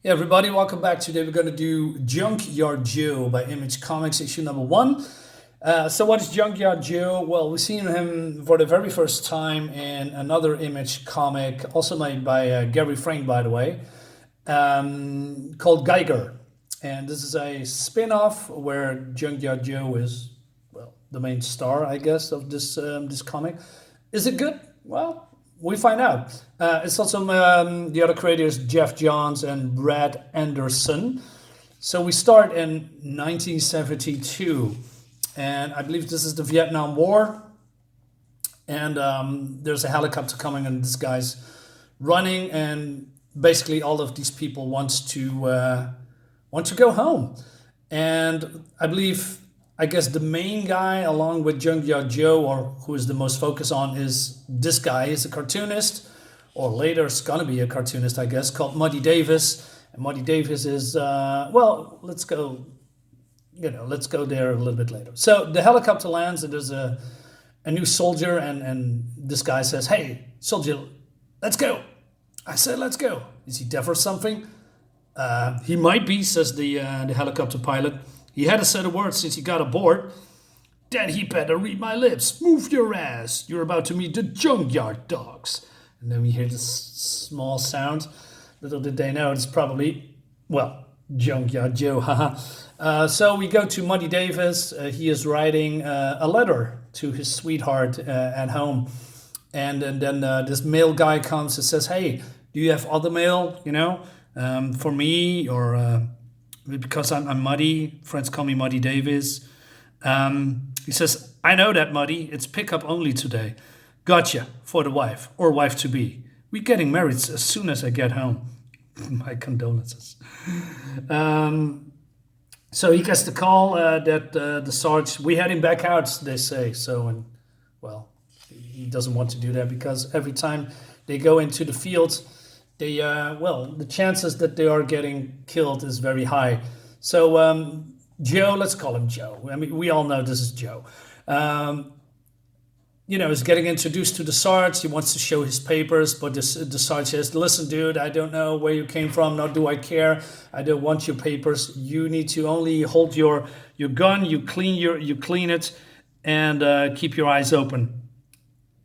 Hey everybody, welcome back. Today we're going to do Junkyard Joe by Image Comics, issue number one. So what is Junkyard Joe? Well, we've seen him for the very first time in another Image comic, also made by Gary Frank, by the way, called Geiger. And this is a spin-off where Junkyard Joe is, well, the main star, I guess, of this comic. Is it good? Well, we find out. It's also the other creators, Jeff Johns and Brad Anderson. So we start in 1972, and I believe this is the Vietnam War. And there's a helicopter coming, and this guy's running, and basically all of these people want to go home. And I guess the main guy, along with Junkyard Joe, or who is the most focused on, is this guy. He's a cartoonist, or later it's gonna be a cartoonist, I guess, called Muddy Davis. And Muddy Davis is let's go, let's go there a little bit later. So the helicopter lands, and there's a new soldier, and this guy says, "Hey, soldier, let's go." I said, "Let's go." Is he deaf or something? He might be, says the helicopter pilot. He had a set of words since he got aboard. Then he better read my lips. Move your ass. You're about to meet the junkyard dogs. And then we hear this small sound. Little did they know it's probably, well, Junkyard Joe, haha. So we go to Muddy Davis. He is writing a letter to his sweetheart at home. And then this mail guy comes and says, "Hey, do you have other mail, for me, or because I'm Muddy, friends call me Muddy Davis." He says, "I know that, Muddy. It's pickup only today. Gotcha, for the wife, or wife-to-be. We're getting married as soon as I get home." My condolences. So he gets the call that the Sarge, we had him back out, they say. So, and well, he doesn't want to do that because every time they go into the field, the chances that they are getting killed is very high. So Joe, let's call him Joe. I mean, we all know this is Joe. Is getting introduced to the Sarge. He wants to show his papers, but the Sarge says, "Listen, dude, I don't know where you came from, nor do I care. I don't want your papers. You need to only hold your gun. You clean it, and keep your eyes open.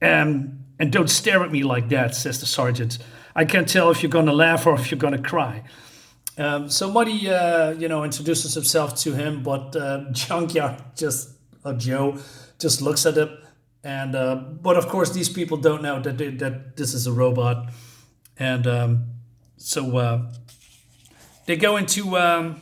And don't stare at me like that," says the sergeant. "I can't tell if you're going to laugh or if you're going to cry." So Muddy, introduces himself to him, but Junkyard Joe just looks at it. And but of course, these people don't know that this is a robot. And so they go into, I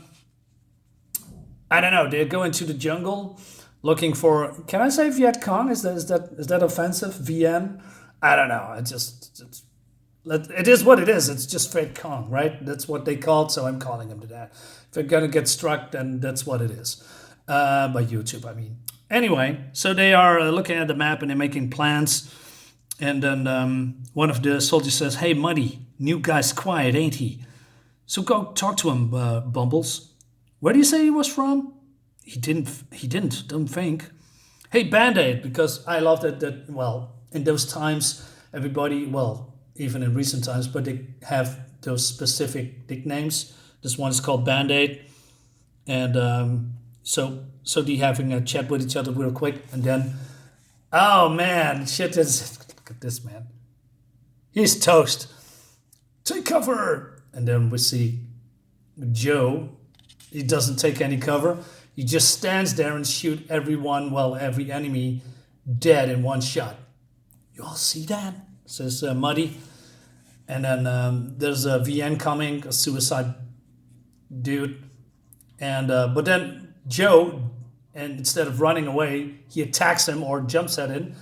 don't know, they go into the jungle looking for, can I say Viet Cong? Is that offensive? VN? I don't know. It is what it is. It's just Viet Cong, right? That's what they called, so I'm calling them to that. If they're gonna get struck, then that's what it is. By YouTube, I mean. Anyway, so they are looking at the map and they're making plans. And then one of the soldiers says, "Hey, Muddy, new guy's quiet, ain't he? So go talk to him, Bumbles. Where do you say he was from?" He didn't, don't think. "Hey, Band-Aid," because I love that, well, in those times, everybody, well, even in recent times, but they have those specific nicknames. This one is called Band-Aid. And so they having a chat with each other real quick, and then, oh man, shit is, look at this man. He's toast. "Take cover." And then we see Joe. He doesn't take any cover. He just stands there and shoot everyone, well, every enemy dead in one shot. "You all see that?" says Muddy. And then there's a VN coming, a suicide dude. And but then Joe, and instead of running away, he attacks him or jumps at him.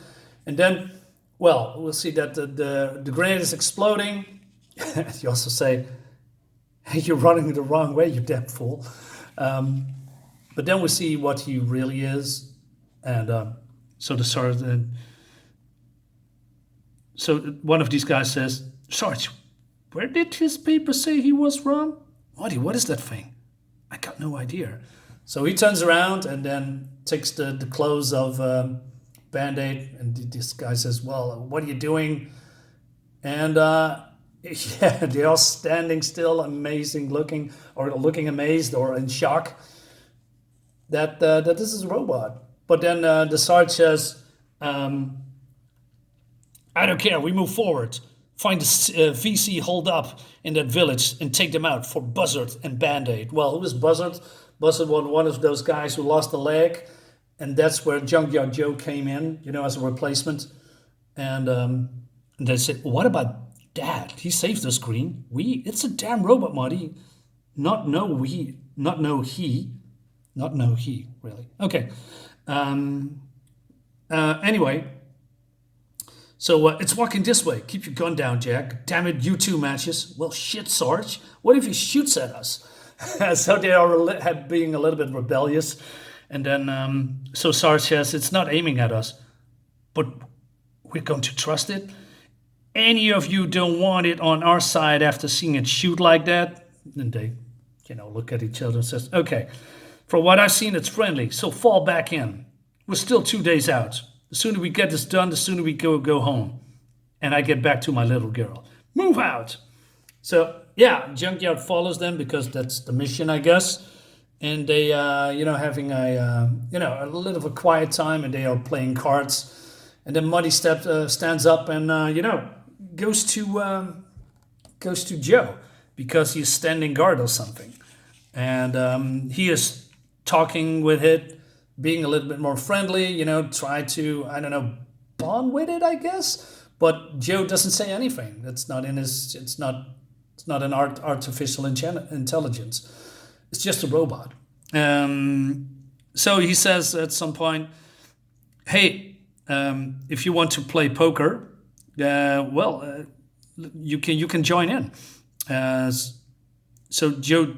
And then, well, we'll see that the grenade is exploding. You also say, "Hey, you're running the wrong way, you damn fool." But then we see what he really is. And so the sergeant, so one of these guys says, "Sarge, where did his paper say he was from?" "Muddy, what is that thing?" "I got no idea." So he turns around and then takes the clothes of Band-Aid, and this guy says, "Well, what are you doing?" And Yeah, they are standing still, amazing looking, or looking amazed or in shock that this is a robot. But then the Sarge says, um, I don't care, we move forward. Find the VC hold up in that village and take them out for Buzzard and Band-Aid. Well, who is Buzzard? Buzzard was one of those guys who lost a leg, and that's where Junkyard Joe came in, as a replacement. And they said, what about Dad? He saved us, Green. It's a damn robot, Marty. Not no he, really. Okay. Anyway, so it's walking this way. Keep your gun down, Jack. Damn it, you two matches. Well, shit, Sarge. What if he shoots at us? So they are being a little bit rebellious. And then, so Sarge says, it's not aiming at us, but we're going to trust it. Any of you don't want it on our side after seeing it shoot like that? And they, look at each other and says, okay, from what I've seen, it's friendly, so fall back in. We're still 2 days out. The sooner we get this done, the sooner we go home. And I get back to my little girl. Move out. So, yeah, Junkyard follows them because that's the mission, I guess. And they, having a little of a quiet time, and they are playing cards. And then Muddy stands up and, goes to Joe because he's standing guard or something. And he is talking with it, being a little bit more friendly, try to, bond with it, I guess. But Joe doesn't say anything. It's not an artificial intelligence. It's just a robot. So he says at some point, hey, if you want to play poker, you can join in. So Joe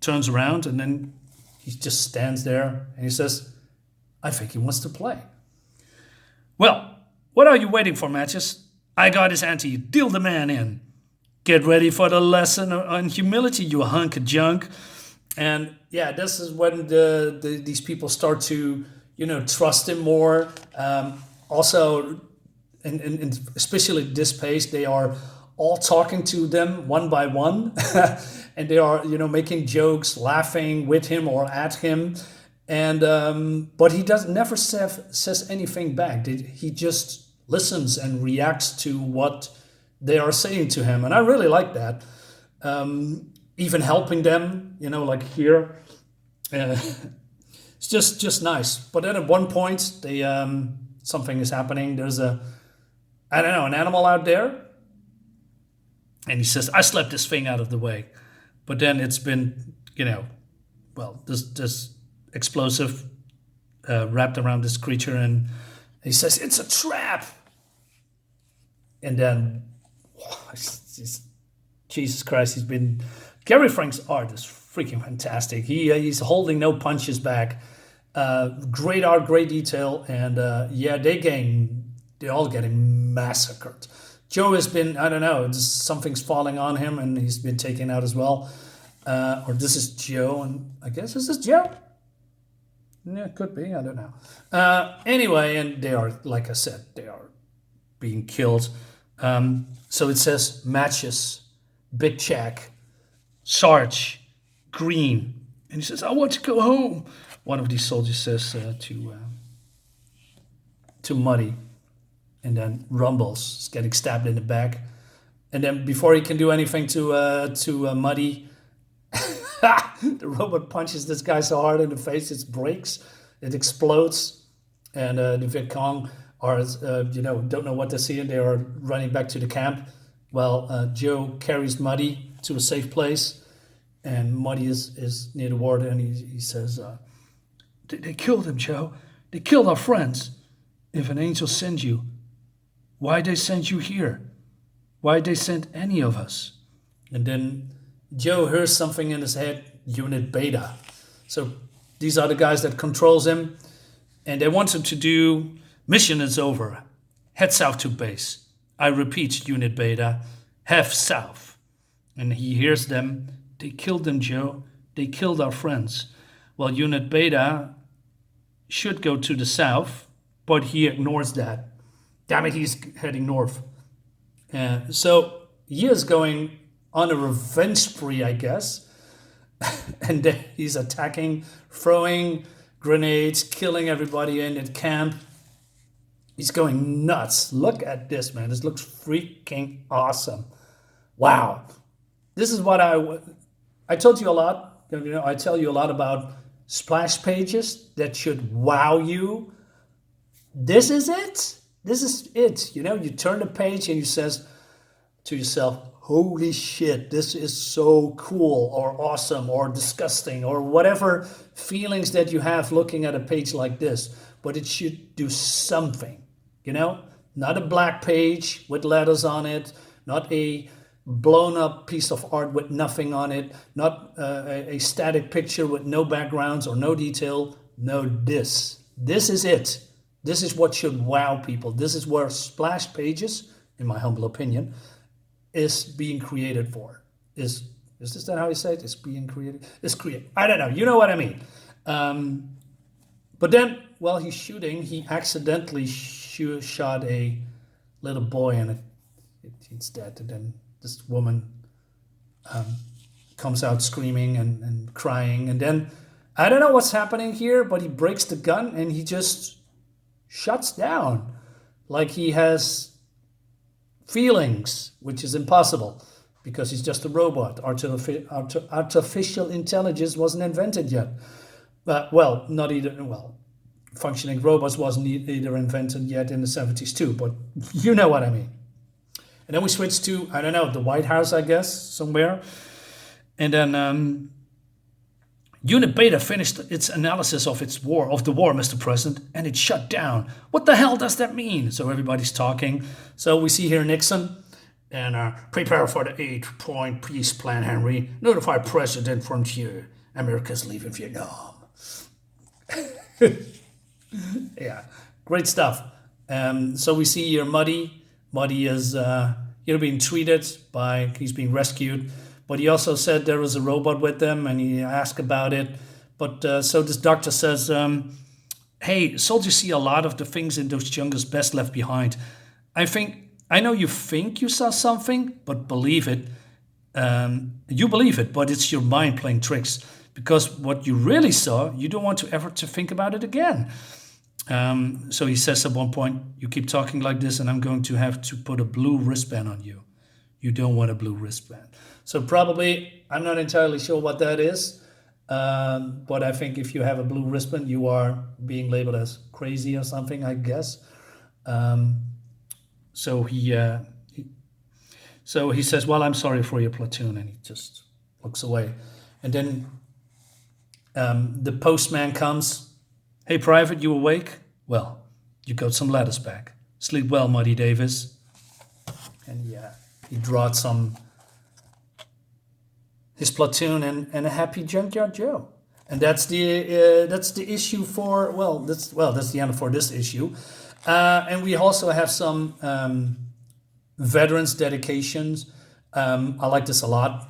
turns around and then he just stands there and he says, I think he wants to play. Well, what are you waiting for, Matches? I got his ante. Deal the man in. Get ready for the lesson on humility, you hunk of junk. And yeah, this is when these people start to, trust him more. Also, and especially at this pace, they are all talking to them one by one. And they are, making jokes, laughing with him or at him. And but he never says anything back. He just listens and reacts to what they are saying to him. And I really like that. Even helping them, like here. It's just nice. But then at one point, they something is happening. There's an animal out there. And he says, I slapped this thing out of the way. But then it's been, this explosive wrapped around this creature. And he says, it's a trap. And then, Jesus Christ, Gary Frank's art is freaking fantastic. He's holding no punches back. Great art, great detail. And they're all getting massacred. Joe has been, something's falling on him and he's been taken out as well. Or this is Joe, and I guess this is Joe? Yeah, could be, I don't know. Anyway, and they are, like I said, they are being killed. So it says Matches, Big Jack, Sarge, Green. And he says, I want to go home. One of these soldiers says to Muddy. And then Rumbles is getting stabbed in the back. And then before he can do anything to Muddy, the robot punches this guy so hard in the face, it breaks, it explodes. And the Viet Cong are, don't know what they're seeing. They are running back to the camp. Well, Joe carries Muddy to a safe place. And Muddy is near the water, and he says, they killed him, Joe. They killed our friends. If an angel sends you, why'd they send you here? Why'd they send any of us? And then Joe hears something in his head, Unit Beta. So these are the guys that controls him. And they want him to do, mission is over. Head south to base. I repeat, Unit Beta, head south. And he hears them. They killed them, Joe. They killed our friends. Well, Unit Beta should go to the south, but he ignores that. Damn it, he's heading north. So he is going on a revenge spree, I guess. And then he's attacking, throwing grenades, killing everybody in at camp. He's going nuts. Look at this, man. This looks freaking awesome. Wow. This is what I told you a lot. You know, I tell you a lot about splash pages that should wow you. This is it. This is it. You know, you turn the page and you says to yourself, holy shit, this is so cool or awesome or disgusting or whatever feelings that you have looking at a page like this. But it should do something, you know? Not a black page with letters on it, not a blown up piece of art with nothing on it, not a static picture with no backgrounds or no detail. No, this is it. This is what should wow people. This is where splash pages, in my humble opinion, is being created for. Is this that how you say it? Is being created? Is create. I don't know. You know what I mean. But then, while he's shooting, he accidentally shot a little boy, and it's dead. And then this woman comes out screaming and crying. And then, I don't know what's happening here, but he breaks the gun and he just shuts down. Like he has feelings, which is impossible because he's just a robot. Artificial intelligence wasn't invented yet. Well, not either. Well, functioning robots wasn't either invented yet in the 70s too, but you know what I mean. And then we switch to, I don't know, the White House, I guess, somewhere. And then Unit Beta finished its analysis of the war, Mr. President, and it shut down. What the hell does that mean? So everybody's talking. So we see here Nixon, and prepare for the 8-point peace plan, Henry. Notify President Frontier. America's leaving Vietnam. Yeah, great stuff. So we see here Muddy. Muddy is being treated he's being rescued. But he also said there was a robot with them, and he asked about it. But so this doctor says, hey, soldiers see a lot of the things in those jungles best left behind. I know you think you saw something, but believe it. You believe it, but it's your mind playing tricks. Because what you really saw, you don't want to ever to think about it again. So he says at one point, you keep talking like this, and I'm going to have to put a blue wristband on you. You don't want a blue wristband. So probably, I'm not entirely sure what that is, but I think if you have a blue wristband, you are being labeled as crazy or something, I guess. So he says, well, I'm sorry for your platoon, and he just looks away. And then the postman comes. Hey, Private, you awake? Well, you got some letters back. Sleep well, Muddy Davis. And he drawed his platoon and a happy Junkyard Joe. And that's the issue for, that's the end for this issue. And we also have some veterans dedications. I like this a lot.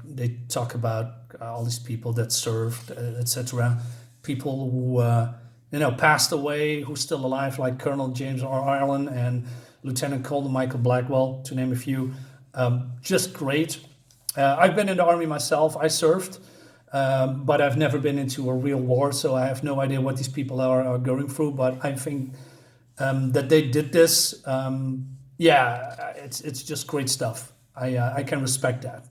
They talk about all these people that served, etc. People who passed away, who's still alive, like Colonel James R. Ireland and Lieutenant Colonel Michael Blackwell, to name a few. Just great. I've been in the Army myself. I served, but I've never been into a real war, so I have no idea what these people are going through. But I think that they did this. It's just great stuff. I can respect that.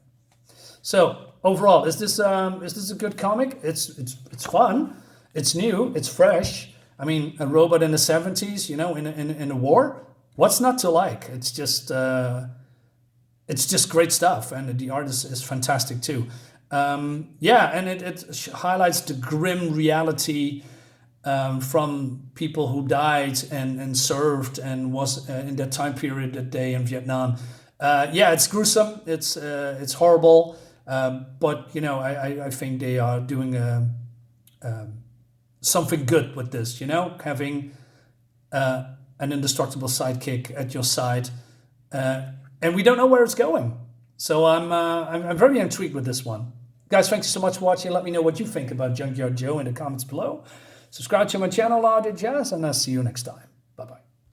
So overall, is this a good comic? It's fun. It's new. It's fresh. I mean, a robot in the 70s, in a war. What's not to like? It's just great stuff, and the art is fantastic too. And it highlights the grim reality from people who died and served and was in that time period, that day in Vietnam. It's gruesome. It's horrible. But I think they are doing something good with this. Having an indestructible sidekick at your side, and we don't know where it's going. So I'm very intrigued with this one, guys. Thanks so much for watching. Let me know what you think about Junkyard Joe in the comments below. Subscribe to my channel, all that jazz, and I'll see you next time. Bye bye.